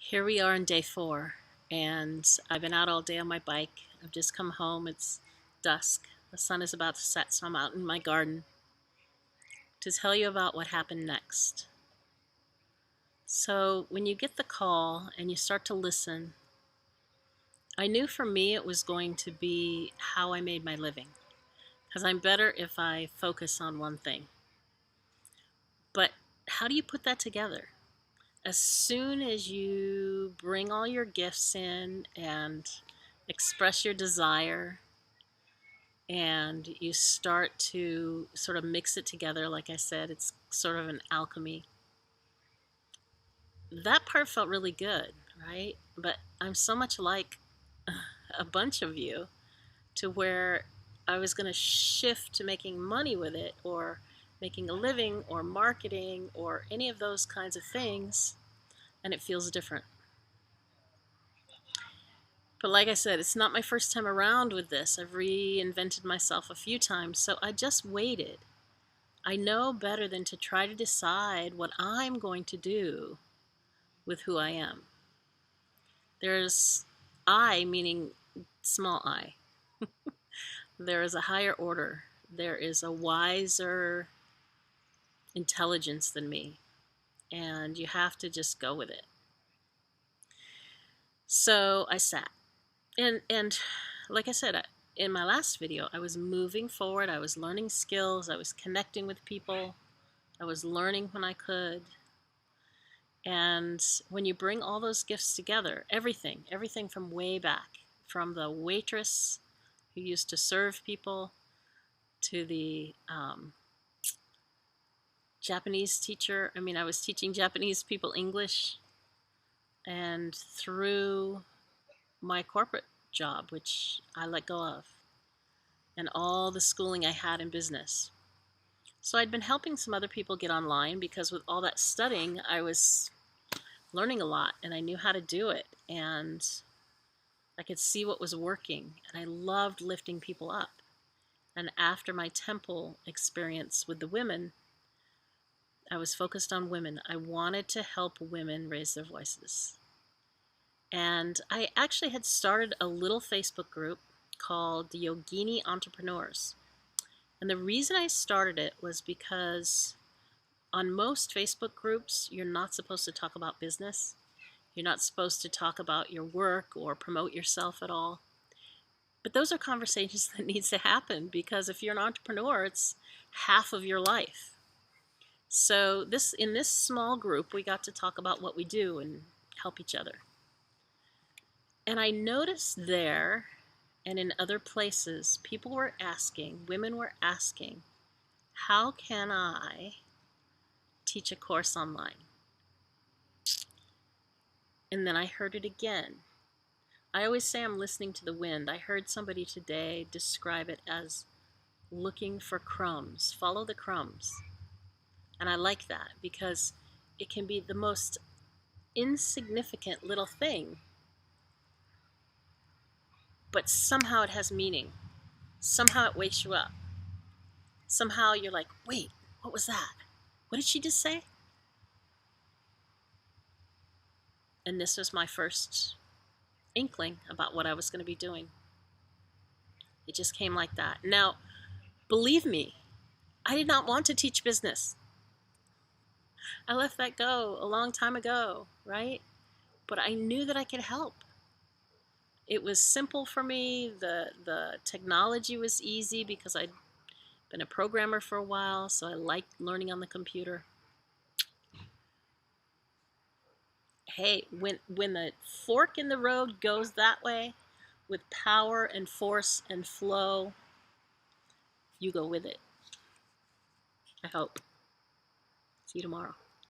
Here we are on day 4, and I've been out all day on my bike. I've just come home. It's dusk. The sun is about to set, so I'm out in my garden to tell you about what happened next. So when you get the call and you start to listen, I knew for me it was going to be how I made my living, because I'm better if I focus on one thing. But how do you put that together? As soon as you bring all your gifts in and express your desire, and you start to sort of mix it together, like I said, it's sort of an alchemy. That part felt really good, right? But I'm so much like a bunch of you to where I was going to shift to making money with it, or making a living, or marketing, or any of those kinds of things, and it feels different. But like I said, it's not my first time around with this. I've reinvented myself a few times, so I just waited. I know better than to try to decide what I'm going to do with who I am. There's I, meaning small I. There is a higher order. There is a wiser intelligence than me. And you have to just go with it. So I sat. And like I said, in my last video, I was moving forward. I was learning skills. I was connecting with people. I was learning when I could. And when you bring all those gifts together, everything from way back, from the waitress who used to serve people to the Japanese teacher. I was teaching Japanese people English, and through my corporate job, which I let go of, and all the schooling I had in business. So I'd been helping some other people get online, because with all that studying, I was learning a lot, and I knew how to do it, and I could see what was working, and I loved lifting people up. And after my temple experience with the women, I was focused on women. I wanted to help women raise their voices. And I actually had started a little Facebook group called the Yogini Entrepreneurs. And the reason I started it was because on most Facebook groups, you're not supposed to talk about business. You're not supposed to talk about your work or promote yourself at all. But those are conversations that needs to happen, because if you're an entrepreneur, it's half of your life. So in this small group, we got to talk about what we do and help each other. And I noticed there and in other places, people were asking, women were asking, how can I teach a course online? And then I heard it again. I always say I'm listening to the wind. I heard somebody today describe it as looking for crumbs. Follow the crumbs. And I like that, because it can be the most insignificant little thing, but somehow it has meaning. Somehow it wakes you up. Somehow you're like, wait, what was that? What did she just say? And this was my first inkling about what I was going to be doing. It just came like that. Now, believe me, I did not want to teach business. I left that go a long time ago, right? But I knew that I could help. It was simple for me. The technology was easy, because I'd been a programmer for a while, so I liked learning on the computer. Hey, when the fork in the road goes that way, with power and force and flow, you go with it. I hope. See you tomorrow.